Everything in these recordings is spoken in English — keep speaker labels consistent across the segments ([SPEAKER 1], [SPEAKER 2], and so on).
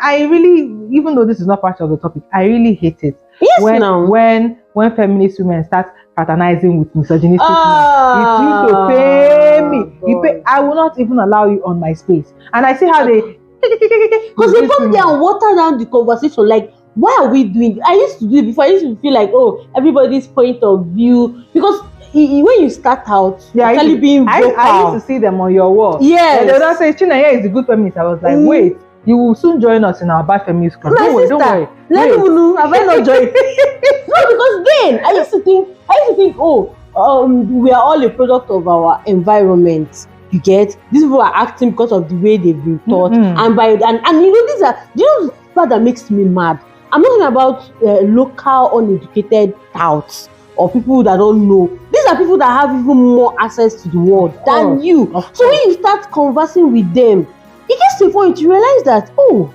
[SPEAKER 1] I really, even though this is not part of the topic, I really hate it.
[SPEAKER 2] Yes,
[SPEAKER 1] when feminist women start fraternizing with misogynistic men. It used to
[SPEAKER 2] Oh,
[SPEAKER 1] pay me.
[SPEAKER 2] God.
[SPEAKER 1] I will not even allow you on my space. And I see how they
[SPEAKER 2] Because they come there and water down the conversation. Like, why are we doing this? I used to do it before. I used to feel like, oh, everybody's point of view. Because when you start out, actually being vocal.
[SPEAKER 1] I used to see them on your wall.
[SPEAKER 2] Yes.
[SPEAKER 1] And they would not say, Chinenye is a good feminist. I was like, wait, you will soon join us in our bad feminist club. Don't worry.
[SPEAKER 2] Let me know. Have I not joined? No, because then I used to think, oh, we are all a product of our environment. You get, these people are acting because of the way they've been taught, and you know, the part that makes me mad. I'm not talking about local uneducated touts or people that don't know. These are people that have even more access to the world than you. So when you start conversing with them, it gets to a point you realize that, oh,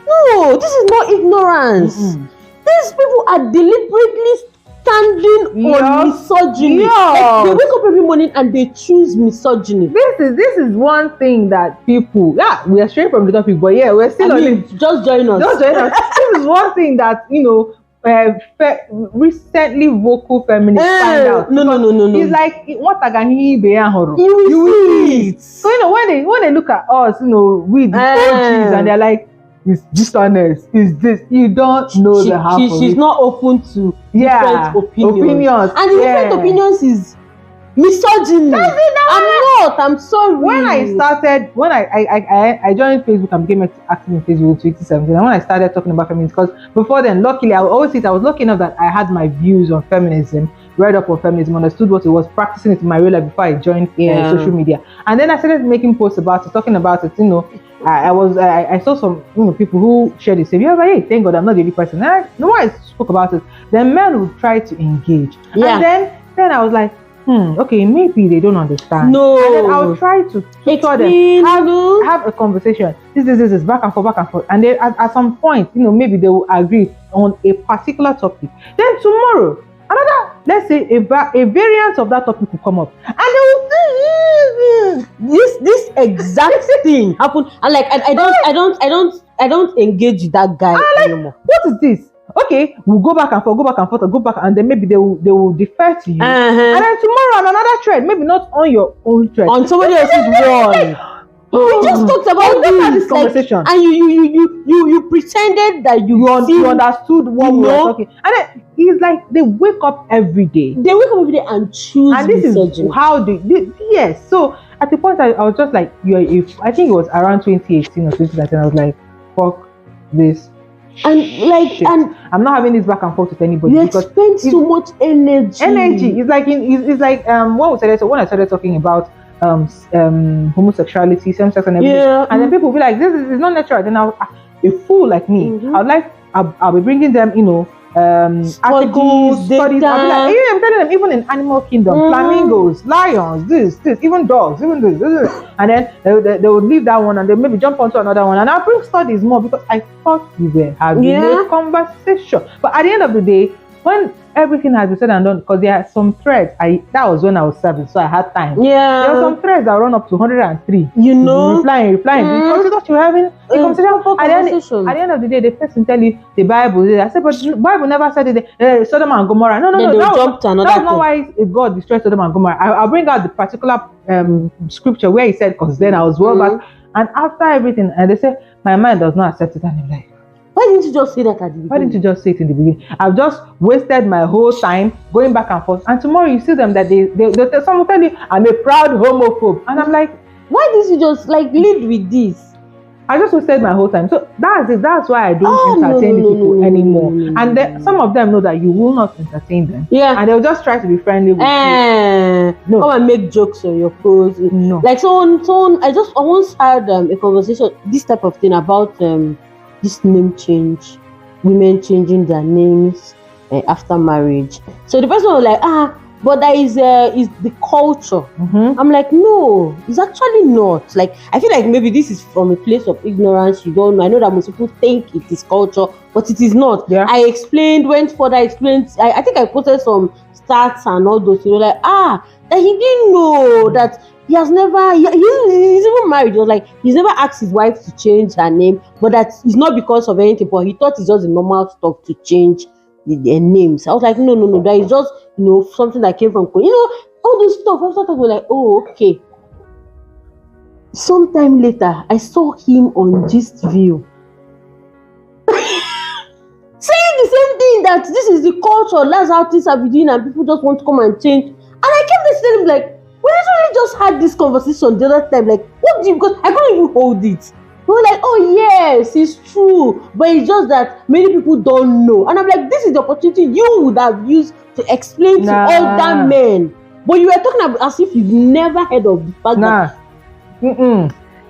[SPEAKER 2] no, this is not ignorance. These people are deliberately standing on misogyny. Like, they wake up every morning and they choose misogyny.
[SPEAKER 1] This is one thing that people, we are straight from the topic, but we're still on it.
[SPEAKER 2] Just join us.
[SPEAKER 1] This is one thing that, you know, recently vocal feminists find out.
[SPEAKER 2] No.
[SPEAKER 1] It's like, what
[SPEAKER 2] you will see it.
[SPEAKER 1] So, you know, when they look at us, you know, with the OGs, and they're like, it's dishonest, is this, you don't know the half of
[SPEAKER 2] she's
[SPEAKER 1] it.
[SPEAKER 2] Not open to different opinions. And the different opinions is misogyny. I'm sorry.
[SPEAKER 1] When I joined Facebook and became active in Facebook in 2017, and when I started talking about feminism, because before then, luckily, I was lucky enough that I had my views on feminism, read up on feminism, understood what it was, practicing it in my real life before I joined social media. And then I started making posts about it, talking about it, you know. I saw some people who shared the same. You're like, hey, thank God I'm not the only person. No one spoke about it. Then men would try to engage. And then I was like, okay, maybe they don't understand.
[SPEAKER 2] No.
[SPEAKER 1] And then I'll try to tutor them, have a conversation. This is back and forth. And then at some point, you know, maybe they will agree on a particular topic. Then tomorrow, let's say a variant of that topic will come up, and they will
[SPEAKER 2] this exact thing happen. And like I don't engage with that guy anymore.
[SPEAKER 1] What is this? Okay, we'll go back and forth, and then maybe they will defer to you. And then tomorrow on another thread, maybe not on your own thread,
[SPEAKER 2] on somebody else's one. We just talked about this
[SPEAKER 1] conversation,
[SPEAKER 2] and you pretended that you
[SPEAKER 1] understood what we were talking. And then it's like they wake up every day.
[SPEAKER 2] And choose.
[SPEAKER 1] And this
[SPEAKER 2] misogyny.
[SPEAKER 1] is how yes. So at the point I was just like, I think it was around 2018 or 2019. I was like, fuck this.
[SPEAKER 2] And like,
[SPEAKER 1] shit. And I'm not having this back and forth with anybody
[SPEAKER 2] you spend so much energy.
[SPEAKER 1] It's like when I started talking about homosexuality, same-sex and everything, and then people will be like, this is not natural. Then a fool like me, I'll be bringing them, you know, articles, studies. I'll be telling them, even in animal kingdom, flamingos, lions, this, even dogs, even this. And then they would leave that one and they maybe jump onto another one, and I'll bring studies more because I thought we were having a conversation. But at the end of the day, when everything has been said and done, because there are some threads, that was when I was serving, so I had time. There are some threads that run up to 103. You know, replying. Because it's what you're having a conversation. At the end of the day, the person tell you the Bible. I said, but the Bible never said it. Sodom and Gomorrah. No. That's not why God destroyed Sodom and Gomorrah. I'll bring out the particular scripture where he said, because then I was well back. And after everything, and they say, my mind does not accept it. And I'm like,
[SPEAKER 2] why didn't you just say that at the beginning?
[SPEAKER 1] Why didn't you just say it in the beginning? I've just wasted my whole time going back and forth. And tomorrow you see them that someone will tell you, I'm a proud homophobe. And I'm like,
[SPEAKER 2] why didn't you just lead with this?
[SPEAKER 1] I just wasted my whole time. So that's it. That's why I don't entertain these people anymore. And some of them know that you will not entertain them. Yeah. And they'll just try to be friendly with you.
[SPEAKER 2] Come and make jokes on your post.
[SPEAKER 1] No.
[SPEAKER 2] Like someone I once had a conversation, this type of thing about this name change, women changing their names after marriage. So the person was like, but that is the culture. I'm like, no, it's actually not. Like, I feel like maybe this is from a place of ignorance. You don't know. I know that most people think it is culture, but it is not. Yeah. I went further, explained. I think I posted some stats and all those. That he didn't know that he has never, he's even married. He was like, he's never asked his wife to change her name, but that is not because of anything, but he thought it's just the normal stuff to change their names. I was like, no, that is just, something that came from, all those stuff. I was like, oh, okay. Sometime later, I saw him on Gist View saying the same thing, that this is the culture, that's how things are doing, and people just want to come and change. And I kept telling him, like, we literally just had this conversation the other time, like, what do you, because I couldn't even hold it. We were like, oh yes, it's true, but it's just that many people don't know. And I'm like, this is the opportunity you would have used to explain to older men. But you were talking about as if you've never heard of the fact that.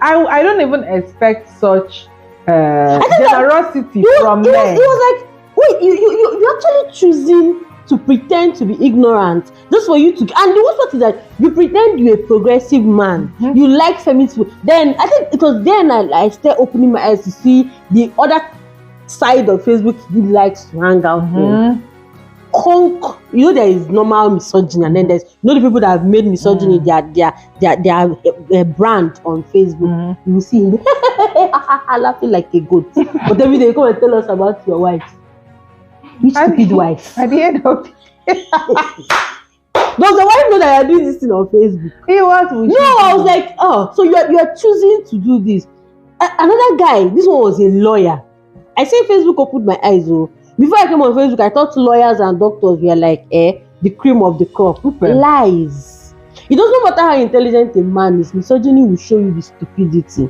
[SPEAKER 1] I don't even expect such generosity from men.
[SPEAKER 2] It was like, wait, you're actually choosing to pretend to be ignorant just for you to, and the worst part is that you pretend you're a progressive man, you like feminism. Then I think it was then I started opening my eyes to see the other side of Facebook he likes to hang out in. There is normal misogyny, and then there's the people that have made misogyny their brand on Facebook. You will see him laughing like a goat, but every day you come and tell us about your wife. Which stupid wife? At the end of does the wife know that you're doing this thing on Facebook? I was like, oh, so you are choosing to do this. Another guy, this one was a lawyer. I say Facebook opened my eyes. Before I came on Facebook, I thought lawyers and doctors were like the cream of the crop. Lies. It doesn't matter how intelligent a man is, misogyny will show you the stupidity,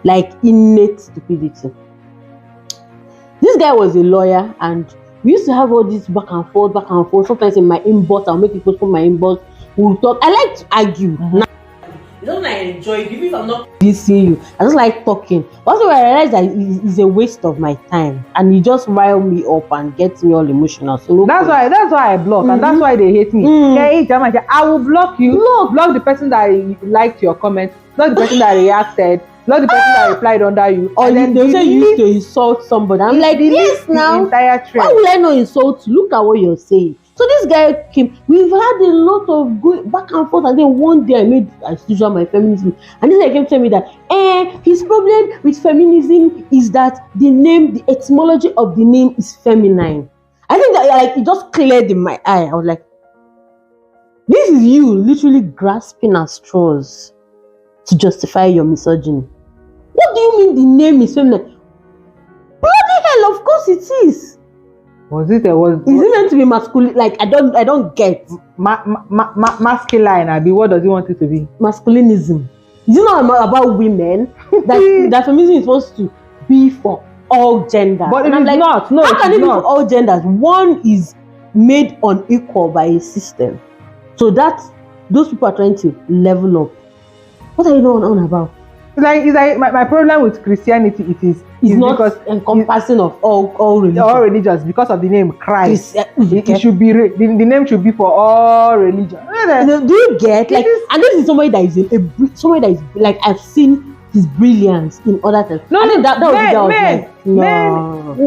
[SPEAKER 2] like innate stupidity. This guy was a lawyer, and we used to have all this back and forth. Sometimes in my inbox, I'll make people from my inbox. We'll talk. I like to argue. You don't like enjoy it, even if I'm not seeing you. I just like talking. Also, I realized that it's a waste of my time, and you just rile me up and get me all emotional. So
[SPEAKER 1] that's why I block, and that's why they hate me. I will block you. Block the person that liked your comment, not the person that reacted, not the person that replied under you.
[SPEAKER 2] Or then they say you used to insult somebody. I'm like, yes, now. Why will I not insult you? Look at what you're saying. So this guy came. We've had a lot of going back and forth, and then one day I made, as usual, my feminism. And this guy came to tell me that his problem with feminism is that the etymology of the name is feminine. I think that it just cleared in my eye. I was like, this is you literally grasping at straws to justify your misogyny. What do you mean the name is feminine? Bloody hell, of course it is.
[SPEAKER 1] Is it
[SPEAKER 2] meant to be masculine? Like, I don't get.
[SPEAKER 1] Masculine, Abi, what does he want it to be?
[SPEAKER 2] Masculinism. Is it not about women? that feminism is supposed to be for all genders.
[SPEAKER 1] But it's like, not. No,
[SPEAKER 2] how can it be for all genders? One is made unequal by a system. So those people are trying to level up. What are you on about?
[SPEAKER 1] It's like my problem with Christianity. It's not because
[SPEAKER 2] encompassing of all religions.
[SPEAKER 1] All religions, because of the name Christ. It should be the name should be for all religions.
[SPEAKER 2] Do you get and this is somebody that is like, I've seen his brilliance in other things.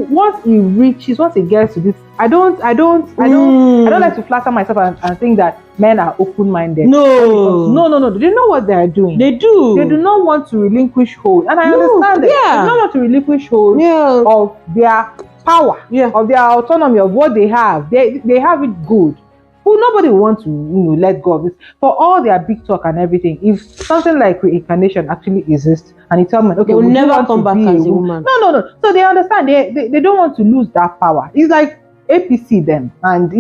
[SPEAKER 1] Once he gets to this, I don't like to flatter myself and think that men are open-minded. No. They know what they are doing.
[SPEAKER 2] They do.
[SPEAKER 1] They do not want to relinquish hold, and I understand that.
[SPEAKER 2] Yeah.
[SPEAKER 1] They do not want to relinquish hold of their power, of their autonomy, of what they have. They have it good. Well, nobody will want to let go of this. For all their big talk and everything, if something like reincarnation actually exists, and you tell me, okay,
[SPEAKER 2] we'll never come back as a woman.
[SPEAKER 1] No. So they understand. They don't want to lose that power. It's like APC them, and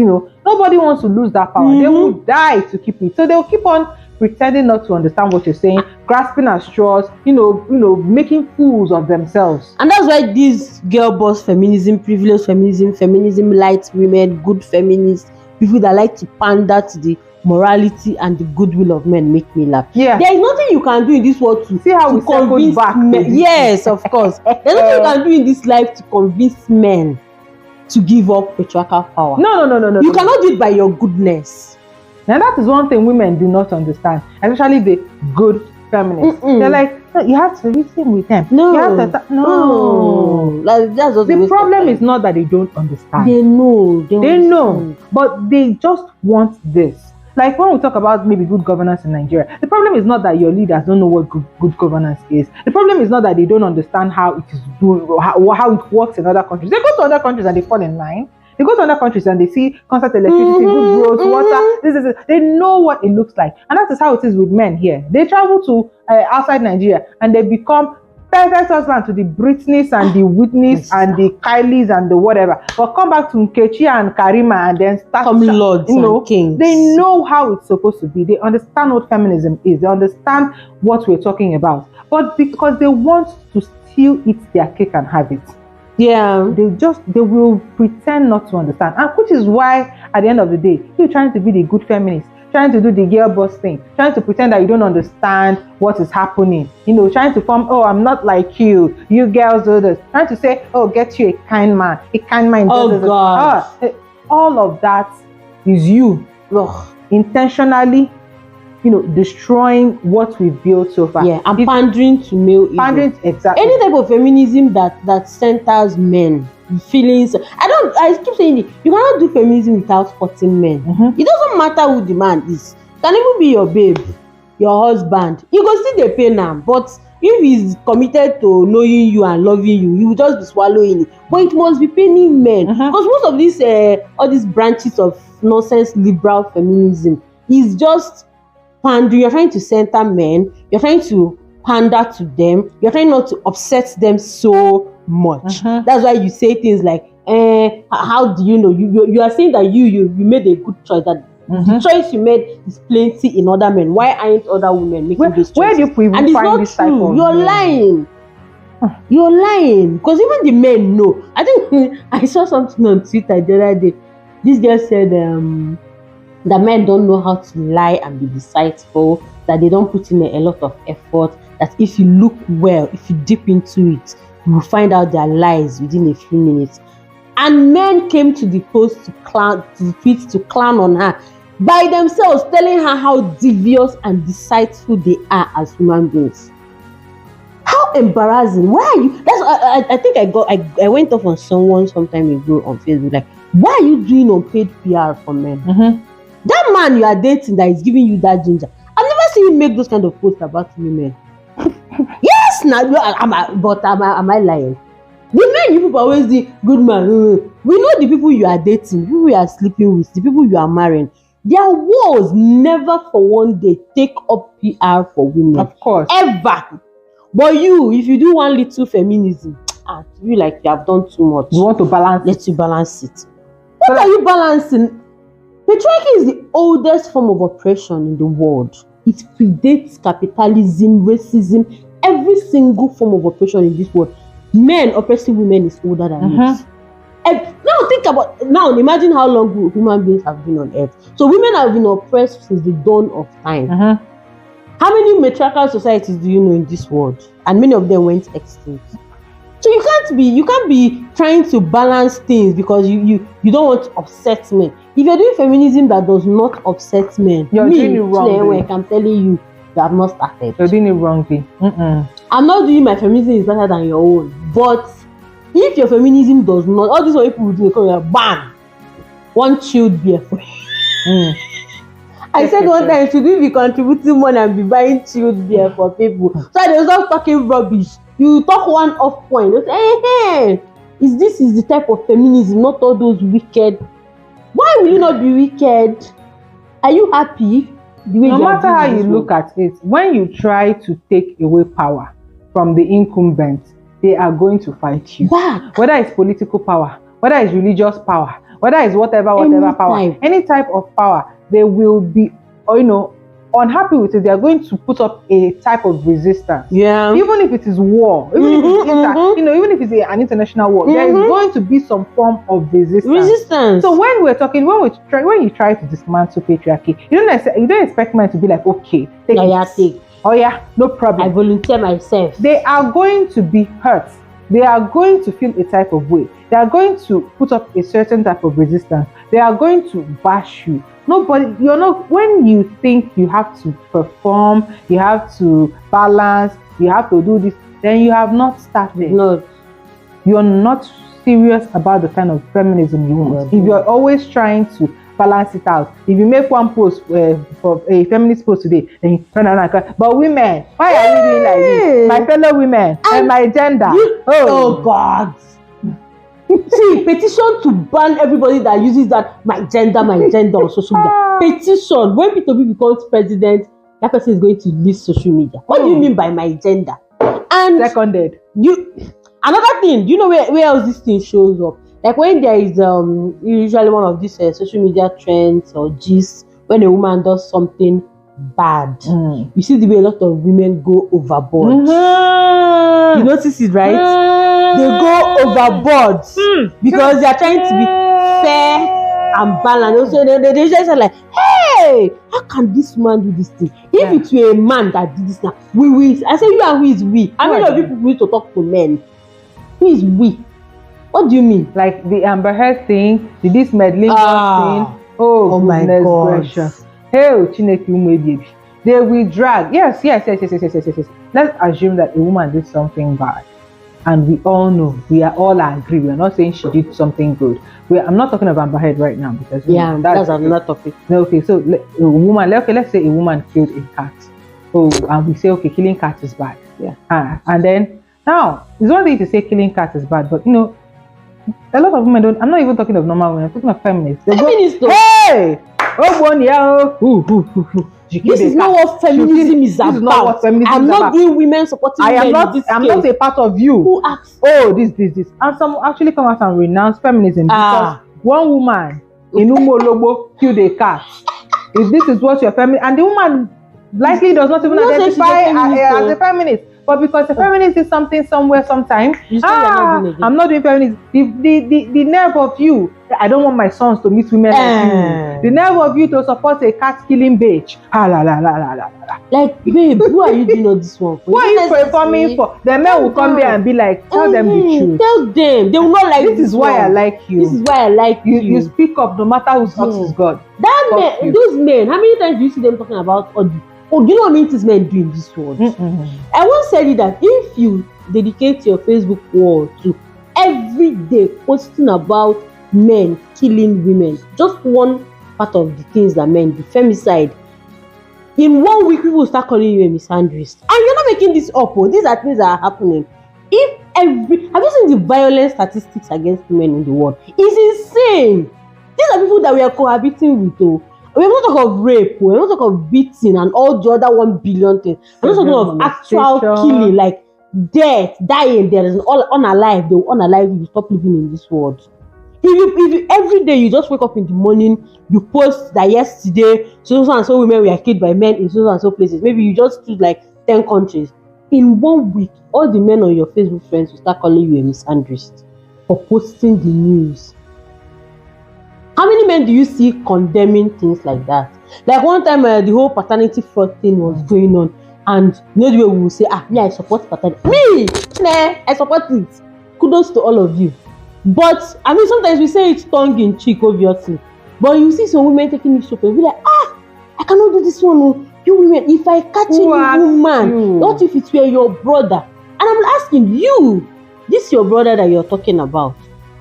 [SPEAKER 1] nobody wants to lose that power. They will die to keep it. So they'll keep on pretending not to understand what you're saying, grasping at straws, making fools of themselves.
[SPEAKER 2] And that's why these girl boss feminism, privileged feminism, light women, good feminists, people that like to pander to the morality and the goodwill of men make me laugh.
[SPEAKER 1] Yeah.
[SPEAKER 2] There is nothing you can do in this world to
[SPEAKER 1] see how we convince back
[SPEAKER 2] men. Yes, of course. There's nothing you can do in this life to convince men to give up patriarchal power.
[SPEAKER 1] No.
[SPEAKER 2] You cannot do it by your goodness.
[SPEAKER 1] Now that is one thing women do not understand, especially the good feminists. They're like, no, you have to listen with them.
[SPEAKER 2] No.
[SPEAKER 1] That's just the problem is not that they don't understand.
[SPEAKER 2] They know.
[SPEAKER 1] They know, but they just want this. Like when we talk about maybe good governance in Nigeria, the problem is not that your leaders don't know what good governance is. The problem is not that they don't understand how it is doing, how it works in other countries. They go to other countries and they fall in line. They go to other countries and they see constant electricity, good roads, water. This. They know what it looks like, and that is how it is with men here. They travel to outside Nigeria and they become perfect husband to the Britneys and the Whitneys and the Kylies and the whatever, but come back to Nkechi and Karima and then start
[SPEAKER 2] lords and kings.
[SPEAKER 1] They know how it's supposed to be. They understand what feminism is. They understand what we're talking about. But because they want to still eat their cake and have it, they will pretend not to understand. And which is why at the end of the day, you're trying to be the good feminist, trying to do the girl boss thing, trying to pretend that you don't understand what is happening, trying to form, oh, I'm not like you girls do this, trying to say, oh, get you a kind man.
[SPEAKER 2] Oh God.
[SPEAKER 1] All of that is you intentionally destroying what we've built so far.
[SPEAKER 2] Yeah, and pandering to male ego.
[SPEAKER 1] Pandering, exactly.
[SPEAKER 2] Any type of feminism that centers men feelings. I keep saying it. You cannot do feminism without hurting men. It doesn't matter who the man is. It can even be your babe, your husband. You go see the pain now, but if he's committed to knowing you and loving you, you will just be swallowing it. But it must be paining men, because most of these all these branches of nonsense liberal feminism is just pandering. You're trying to center men. You're trying to pander to them. You're trying not to upset them so much. That's why you say things like, how do you know? You are saying that you made a good choice. That the choice you made is plenty in other men. Why aren't other women making those choices?
[SPEAKER 1] Where do you even
[SPEAKER 2] and it's
[SPEAKER 1] find
[SPEAKER 2] not
[SPEAKER 1] this type
[SPEAKER 2] true.
[SPEAKER 1] of
[SPEAKER 2] You're lying. You're lying. Because even the men know. I think I saw something on Twitter the other day. This girl said that men don't know how to lie and be deceitful, that they don't put in a lot of effort, that if you look well, if you dip into it, you will find out their lies within a few minutes. And men came to the post to the tweet to clown on her by themselves, telling her how devious and deceitful they are as human beings. How embarrassing! Why are you? I think I went off on someone some time ago on Facebook, like, why are you doing unpaid PR for men? That man you are dating that is giving you that ginger, I've never seen him make those kind of posts about women. Yes, now, am I lying? The men you people always the good man. We know the people you are dating, the people you are sleeping with, the people you are marrying. Their walls never for one day take up PR for women.
[SPEAKER 1] Of course.
[SPEAKER 2] Ever. But if you do one little feminism, you like you have done too much.
[SPEAKER 1] You want to balance.
[SPEAKER 2] Let you balance it. What are you balancing? Patriarchy is the oldest form of oppression in the world. It predates capitalism, racism, every single form of oppression in this world. Men oppressing women is older than it. Now imagine how long human beings have been on earth. So women have been oppressed since the dawn of time. How many matriarchal societies do you know in this world? And many of them went extinct. So you can't be trying to balance things because you don't want to upset men. If you're doing feminism that does not upset men,
[SPEAKER 1] you're doing it wrongly.
[SPEAKER 2] I'm telling you, you have not started.
[SPEAKER 1] You're doing it wrongly.
[SPEAKER 2] I'm not doing my feminism is better than your own. But if your feminism does not, all these people will do, they come here, bam, one chilled beer for you. I said one time, should we be contributing money and be buying chilled beer for people? So they stop talking rubbish. You talk one off point. You say, hey, this is the type of feminism, not all those wicked. Why will you not be wicked? Are you happy?
[SPEAKER 1] No matter how you look at it, when you try to take away power from the incumbent, they are going to fight you.
[SPEAKER 2] Back.
[SPEAKER 1] Whether it's political power, whether it's religious power, whether it's whatever power, any type of power, they will be, unhappy with it. They are going to put up a type of resistance.
[SPEAKER 2] Yeah.
[SPEAKER 1] Even if it is war, even if it's even if it's an international war, there is going to be some form of resistance. So when you try to dismantle patriarchy, you don't expect men to be like, okay, take. Oh yeah, no problem.
[SPEAKER 2] I volunteer myself.
[SPEAKER 1] They are going to be hurt. They are going to feel a type of way. They are going to put up a certain type of resistance. They are going to bash you. When you think you have to perform, you have to balance, you have to do this, then you have not started.
[SPEAKER 2] No.
[SPEAKER 1] You're not serious about the kind of feminism you want. If you're always trying to balance it out. If you make one post for a feminist post today, then you turn around and cry, but women, why are you doing like this? My fellow women and my gender.
[SPEAKER 2] Oh God. See, petition to ban everybody that uses that my gender on social media. Petition. When P2B becomes president, that person is going to leave social media. What do you mean by my gender? And
[SPEAKER 1] seconded.
[SPEAKER 2] Another thing, you know where else this thing shows up? Like when there is usually one of these social media trends or gists, when a woman does something bad, you see the way a lot of women go overboard. You notice it, right? They go overboard because they are trying to be fair and balanced. Also, they just are like, hey, how can this man do this thing? If it were a man that did this now, we. I say you and who is we? How many of you people need to talk to men? Who is we? What do you mean?
[SPEAKER 1] Like the Amber Heard thing, this meddling thing. Oh my gracious. Hey, Chineke baby. They will drag. Yes. Let's assume that a woman did something bad. And we all know, we are all agree. We are not saying she did something good. I'm not talking about Amber Heard right now because
[SPEAKER 2] that's another topic.
[SPEAKER 1] Okay, so a woman, let's say a woman killed a cat. Oh, and we say, okay, killing cat is bad. Yeah. And then now it's one thing to say killing cat is bad, but you know, a lot of women don't. I'm not even talking of normal women. I'm talking of feminists. They go, hey,
[SPEAKER 2] this is not what feminism is about.
[SPEAKER 1] Not what feminism
[SPEAKER 2] I'm
[SPEAKER 1] is
[SPEAKER 2] not
[SPEAKER 1] about.
[SPEAKER 2] doing women supporting
[SPEAKER 1] I am
[SPEAKER 2] men
[SPEAKER 1] not. I'm not a part of you.
[SPEAKER 2] Who asked?
[SPEAKER 1] Oh, this. And some actually come out and renounce feminism because one woman in Umolobo killed a cat. If this is what your family, and the woman likely does not even identify as a feminist. But because a feminist is something somewhere sometime, I'm not doing feminism. The nerve of you, I don't want my sons to meet women like you. The nerve of you to support a cat killing bitch.
[SPEAKER 2] Like, babe, who are you doing all this one for?
[SPEAKER 1] What are you performing for? The men will come there and be like, tell them the truth.
[SPEAKER 2] Tell them. They will not like
[SPEAKER 1] this. This is why I like you.
[SPEAKER 2] This is why I like you.
[SPEAKER 1] You speak up no matter who talks is God.
[SPEAKER 2] Those men, how many times do you see them talking about do you know what these men do in this world? I once said it that if you dedicate your Facebook wall to every day posting about men killing women, just one part of the things that men do, femicide, in 1 week people will start calling you a misandrist. And you're not making this up. These are things that are happening. Have you seen the violent statistics against women in the world? It's insane. These are people that we are cohabiting with. We're not talking of rape, we're not talking of beating and all the other 1 billion things. We're not talking of actual killing, like death, dying. There is all unalive. They will unalive you, stop living in this world. If you every day you just wake up in the morning, you post that yesterday so and so women were killed by men in so and so places. Maybe you just choose like 10 countries. In 1 week, all the men on your Facebook friends will start calling you a misandrist for posting the news. How many men do you see condemning things like that? Like one time, the whole paternity fraud thing was going on, and you know the way we will say, me, I support paternity. Me, I support it. Kudos to all of you. But I mean, sometimes we say it tongue in cheek, obviously. But you see some women taking it up and be like, I cannot do this one. You women, if I catch any woman, what if it were your brother? And I'm asking you, this is your brother that you're talking about.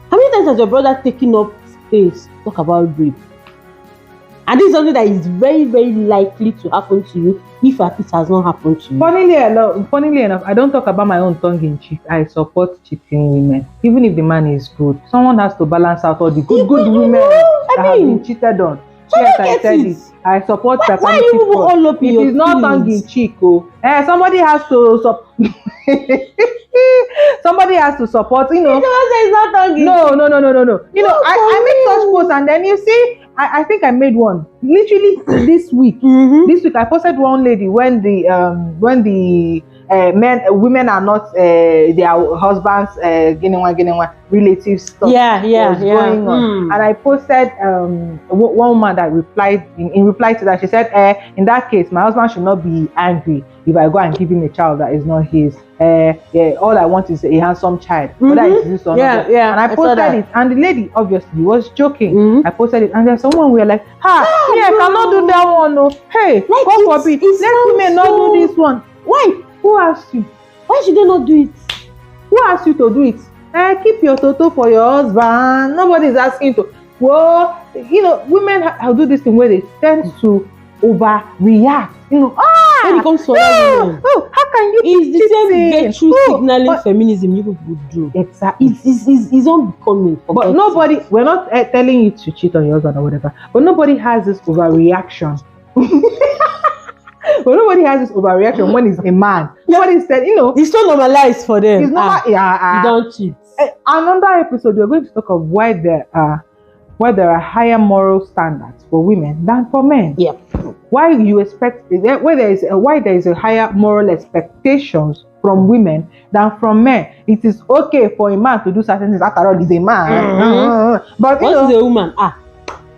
[SPEAKER 2] How many times has your brother taken up space to talk about rape? And this is something that is very, very likely to happen to you if it has not happened to you.
[SPEAKER 1] Funnily enough, I don't talk about my own tongue in cheek. I support cheating women. Even if the man is good, someone has to balance out all the good women that have been cheated on. Yes, I said it. I support paternity fraud. It is not tongue in cheek. Somebody has to somebody has to support, you know.
[SPEAKER 2] It's not tongue in cheek.
[SPEAKER 1] No. You know, I make such posts, and then you see, I think I made one literally this week. This week I posted one lady when the women are not their husbands relatives stuff going on. And I posted one woman that replied in reply to that. She said, in that case, my husband should not be angry if I go and give him a child that is not his. All I want is a handsome child. Whether it's this or not. And I posted it, and the lady obviously was joking. I posted it, and there's someone we are like, I cannot do that one. No. Hey,
[SPEAKER 2] like
[SPEAKER 1] God forbid, let women not do this one.
[SPEAKER 2] Why?
[SPEAKER 1] Who asked you?
[SPEAKER 2] Why should they not do it?
[SPEAKER 1] Who asked you to do it? Keep your toto for your husband. Nobody's asking to. Whoa, women will do this thing where they tend to overreact.
[SPEAKER 2] When it comes to other women,
[SPEAKER 1] how can you?
[SPEAKER 2] It's the same virtue signaling feminism you people would do.
[SPEAKER 1] Exactly.
[SPEAKER 2] It's unbecoming.
[SPEAKER 1] But nobody, we're not telling you to cheat on your husband or whatever. But nobody has this overreaction. But nobody has this overreaction when it's a man. Nobody said,
[SPEAKER 2] it's so normalized for them.
[SPEAKER 1] It's not.
[SPEAKER 2] You don't cheat.
[SPEAKER 1] Another episode, we're going to talk of why there are higher moral standards for women than for men.
[SPEAKER 2] Yeah.
[SPEAKER 1] Why there is a higher moral expectations from women than from men. It is okay for a man to do certain things. After all, he's a man. But
[SPEAKER 2] what is a woman?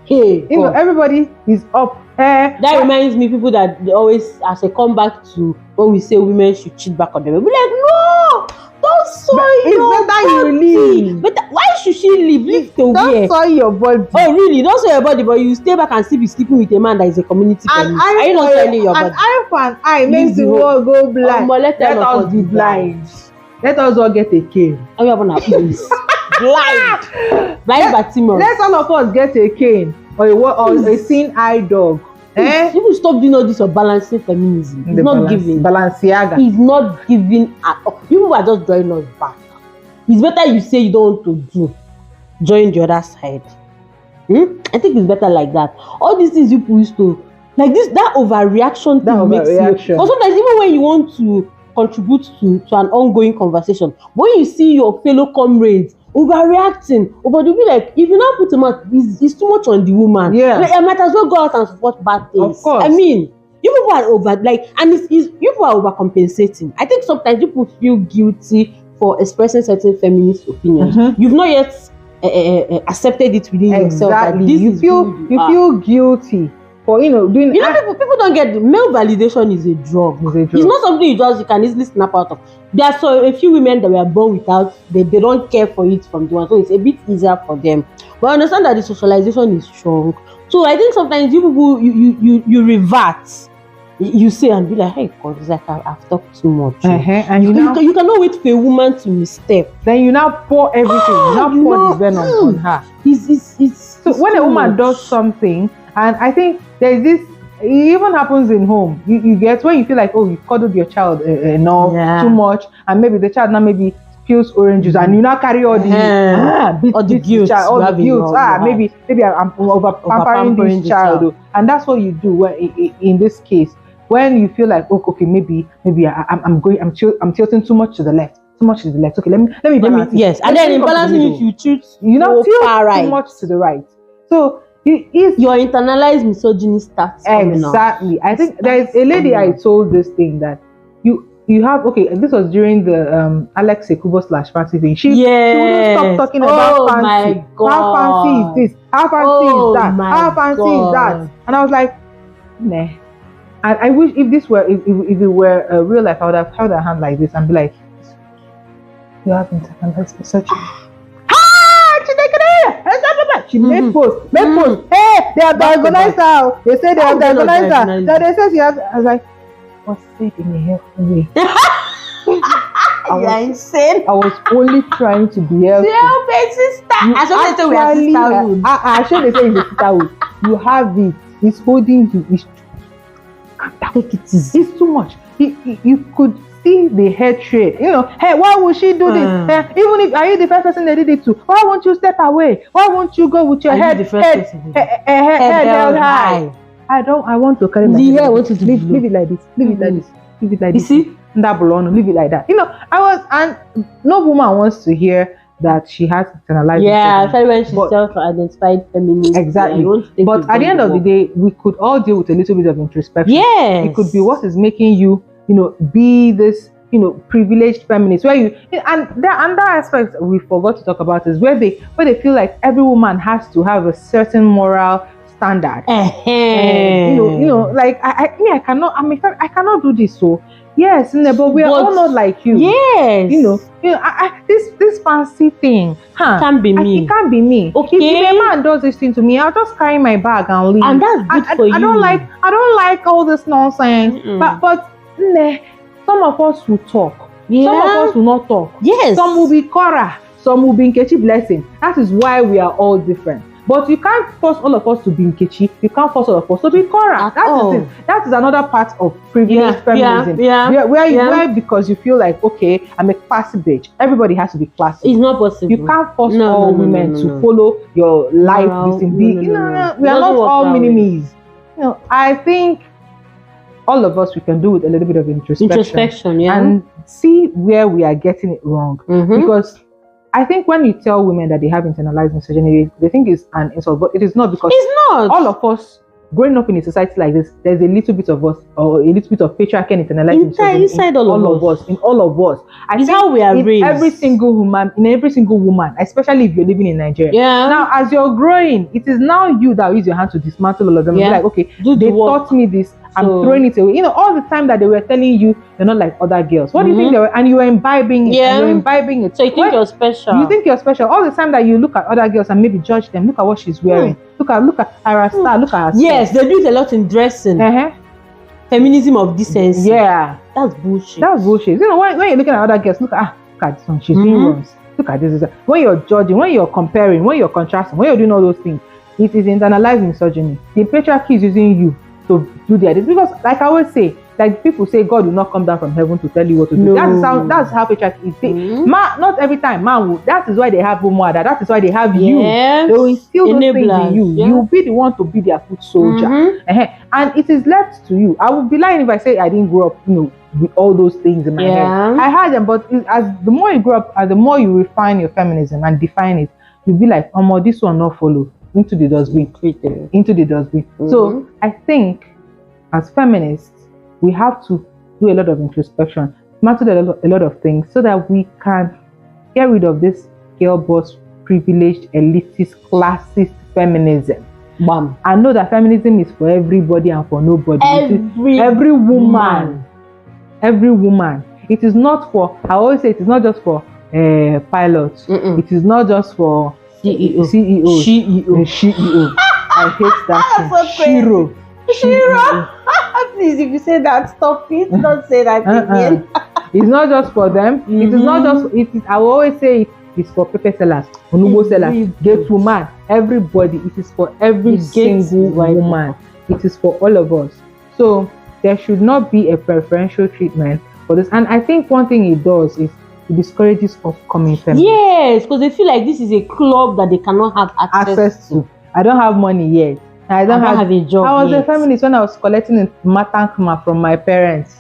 [SPEAKER 2] Hey,
[SPEAKER 1] everybody is up.
[SPEAKER 2] That reminds me, people that they always, as a comeback to when we say women should cheat back on them, we'll be like, no, don't soil your body.
[SPEAKER 1] You leave.
[SPEAKER 2] But why should she leave? Leave to where?
[SPEAKER 1] Don't soil your body.
[SPEAKER 2] Oh, really? Don't soil your body, but you stay back and still be sleeping with a man that is a community feminist. Are you not soiling your body?
[SPEAKER 1] An eye for an eye makes the world go blind.
[SPEAKER 2] Let us be blind.
[SPEAKER 1] Let us all get a cane.
[SPEAKER 2] Oh, you have an please. Blind Bartimaeus.
[SPEAKER 1] Let all of us get a cane or a seeing eye dog.
[SPEAKER 2] You will stop doing all this of balancing feminism. It's not giving.
[SPEAKER 1] Balenciaga.
[SPEAKER 2] It's not giving at all. You are just drawing us back. It's better you say you don't want to join the other side. I think it's better like that. All these things you used to like this, that overreaction thing makes you. But sometimes even when you want to contribute to an ongoing conversation, when you see your fellow comrades overreacting, but you'll be like, if you now put him out, it's too much on the woman.
[SPEAKER 1] Yeah,
[SPEAKER 2] like, I might as well go out and support bad things.
[SPEAKER 1] Of course.
[SPEAKER 2] I mean, you people are and you people are overcompensating. I think sometimes people feel guilty for expressing certain feminist opinions. You've not yet accepted it within yourself.
[SPEAKER 1] Exactly. You feel guilty for doing.
[SPEAKER 2] People don't get male validation is a drug. It's not something you can easily snap out of. There are a few women that were born without, they don't care for it from the one, so it's a bit easier for them. But I understand that the socialization is strong. So I think sometimes you people you revert. You say and be like, hey God, it's like I've talked too much.
[SPEAKER 1] And you
[SPEAKER 2] cannot wait for a woman to misstep.
[SPEAKER 1] Then you now pour everything. Pour the venom on her. So when a woman does something, and I think there is this. It even happens in home. You get when you feel like, oh, you've cuddled your child too much, and maybe the child now maybe spills orange juice, and you now carry all the guilt, maybe I'm over pampering this child, and that's what you do in this case. When you feel like, oh, okay, maybe I'm tilting too much to the left. Okay, let me balance it.
[SPEAKER 2] Yes, and then in balancing it, you choose
[SPEAKER 1] you know too much to the right. So your
[SPEAKER 2] internalized misogyny starts.
[SPEAKER 1] Exactly. I think there is a lady I told this thing that you have. Okay, this was during the Alex Ekubo / fancy thing. She wouldn't stop talking about fancy.
[SPEAKER 2] My God.
[SPEAKER 1] How fancy is this? How fancy is that? How fancy is that? And I was like, nah. And I wish if it were real life, I would have held her hand like this and be like, you have internalized misogyny. She made post. Hey, they are diagonized now. They say they are diagonized. That they say she has. I was like, what's it in a helpful way?
[SPEAKER 2] You're insane.
[SPEAKER 1] I was only trying to be helpful.
[SPEAKER 2] Sister. I should we are sisterhood.
[SPEAKER 1] I should say it's a sisterhood. You have it. It's holding you.
[SPEAKER 2] Take it easy.
[SPEAKER 1] It's too much. You could see the hatred. Hey, why would she do this? Even if are you the first person they did it to? Why won't you step away? Why won't you go with your head held high? I want to carry my
[SPEAKER 2] head. I want to
[SPEAKER 1] leave it like this. Leave it like this. Leave it like this.
[SPEAKER 2] You see?
[SPEAKER 1] Leave it like that. And no woman wants to hear that she has internalized.
[SPEAKER 2] Yeah, especially when she's self-identified feminist.
[SPEAKER 1] Exactly. But at the end of the day, we could all deal with a little bit of introspection.
[SPEAKER 2] Yes.
[SPEAKER 1] It could be what is making you, be this, privileged feminist. Where and there are other aspects we forgot to talk about is where they feel like every woman has to have a certain moral standard. Like I cannot do this. So yes, but we are all not like you.
[SPEAKER 2] Yes.
[SPEAKER 1] This fancy thing,
[SPEAKER 2] can't be me.
[SPEAKER 1] It can't be me.
[SPEAKER 2] Okay.
[SPEAKER 1] If a man does this thing to me, I'll just carry my bag and leave.
[SPEAKER 2] And that's good for you.
[SPEAKER 1] I don't like all this nonsense. But some of us will talk.
[SPEAKER 2] Yeah.
[SPEAKER 1] Some of us will not talk.
[SPEAKER 2] Yes.
[SPEAKER 1] Some will be Korah. Some will be Nkechi Blessing. That is why we are all different. But you can't force all of us to be Nkechi. You can't force all of us to be Cora. That is another part of privileged feminism. Where because you feel like, okay, I'm a classy bitch. Everybody has to be classy.
[SPEAKER 2] It's not possible.
[SPEAKER 1] You can't force all women to follow your life. We are not all mini-me's. I think all of us, we can do with a little bit of introspection, and see where we are getting it wrong. Because I think when you tell women that they have internalized misogyny, they think it's an insult, but it is not, because
[SPEAKER 2] it's not.
[SPEAKER 1] All of us growing up in a society like this, there's a little bit of us, or a little bit of patriarchy and internalized misogyny
[SPEAKER 2] inside all of us.
[SPEAKER 1] In all of us. I think
[SPEAKER 2] how we are raised.
[SPEAKER 1] Every single woman, especially if you're living in Nigeria. Now, as you're growing, it is now you that use your hand to dismantle all of them. Be like, okay, they taught me this. I'm throwing it away. All the time that they were telling you you're not like other girls. What do you think they were? And you were imbibing it. And you're imbibing it.
[SPEAKER 2] So you think you're special.
[SPEAKER 1] You think you're special. All the time that you look at other girls and maybe judge them. Look at what she's wearing. Look at her style. Look at her style.
[SPEAKER 2] Yes, they do it a lot in dressing. Feminism of decency.
[SPEAKER 1] Yeah.
[SPEAKER 2] That's bullshit.
[SPEAKER 1] When you're looking at other girls, look at this one. She's doing runs. Look at this. When you're judging, when you're comparing, when you're contrasting, when you're doing all those things, it is internalized misogyny. The patriarchy is using you to do their this, because like I always say, like people say God will not come down from heaven to tell you what to do. That's how patriarchy is. Not every time man will. That is why they have Mother. That is why they have you. They will instill those things in you. You will be the one to be their foot soldier. And it is left to you. I would be lying if I say I didn't grow up, with all those things in my head. I had them, but as the more you grow up, as the more you refine your feminism and define it, you'll be like, this one not follow. Into the dustbin. So I think as feminists, we have to do a lot of introspection, matter a lot of things, so that we can get rid of this girl boss, privileged, elitist, classist feminism. I know that feminism is for everybody and for nobody. Every woman. It is not for, I always say, it is not just for pilots. It is not just for CEO. I hate that thing. Shiro.
[SPEAKER 2] Please, if you say that, stop it. Don't say that again.
[SPEAKER 1] It's not just for them. It is not just. I will always say it's for paper sellers, onubo sellers, gate woman, everybody. It is for every single woman. It is for all of us. So there should not be a preferential treatment for this. And I think one thing it does is it discourages upcoming feminists.
[SPEAKER 2] Yes, because they feel like this is a club that they cannot have access to.
[SPEAKER 1] I don't have money yet. I don't have
[SPEAKER 2] a job.
[SPEAKER 1] I was a feminist when I was collecting a matankma from my parents.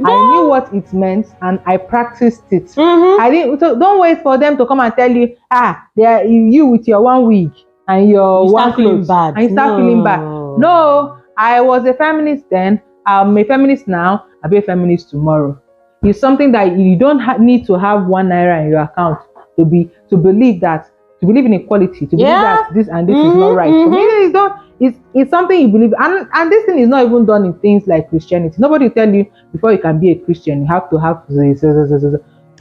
[SPEAKER 1] I knew what it meant and I practiced it. I didn't. So don't wait for them to come and tell you, you with your 1 week and your one clothes, and you start feeling bad. No, I was a feminist then. I'm a feminist now. I'll be a feminist tomorrow. It's something that you don't need to have 1 naira in your account to believe in equality, to believe that this and this is not right. For me, it's something you believe, and this thing is not even done in things like Christianity. Nobody will tell you before you can be a Christian you have to have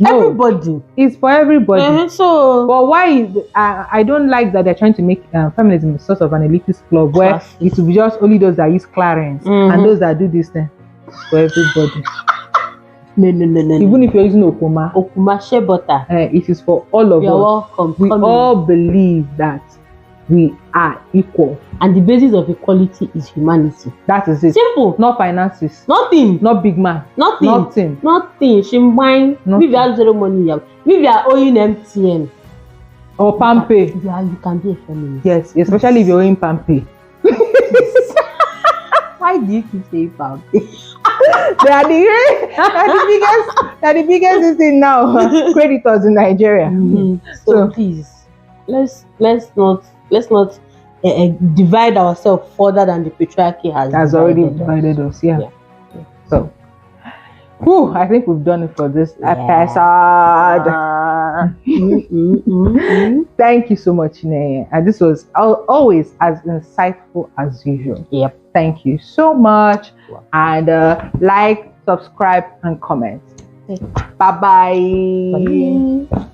[SPEAKER 2] everybody.
[SPEAKER 1] It's for everybody.
[SPEAKER 2] So,
[SPEAKER 1] but why I don't like that they're trying to make feminism a sort of an elitist club where it will be just only those that use Clarence and those that do this thing for everybody.
[SPEAKER 2] No.
[SPEAKER 1] Even if you're using
[SPEAKER 2] Okuma shea butter,
[SPEAKER 1] it is for all of us.
[SPEAKER 2] You're welcome.
[SPEAKER 1] We all believe that we are equal,
[SPEAKER 2] and the basis of equality is humanity.
[SPEAKER 1] That is it.
[SPEAKER 2] Simple.
[SPEAKER 1] Not finances.
[SPEAKER 2] Nothing.
[SPEAKER 1] Not big man.
[SPEAKER 2] Nothing. Shimbine. We have zero money. We are owing MTN
[SPEAKER 1] or Pampe.
[SPEAKER 2] You can be a feminist.
[SPEAKER 1] Yes, especially if you're owing Pampe.
[SPEAKER 2] Why do you keep saying Pampe?
[SPEAKER 1] They are the biggest thing now. Creditors in Nigeria.
[SPEAKER 2] So please, let's not divide ourselves further than the patriarchy has
[SPEAKER 1] already divided us. Yeah. So, I think we've done it for this episode. Thank you so much, Neye. And this was always as insightful as usual.
[SPEAKER 2] Yep.
[SPEAKER 1] Thank you so much. And like, subscribe, and comment. Bye-bye.
[SPEAKER 2] Bye.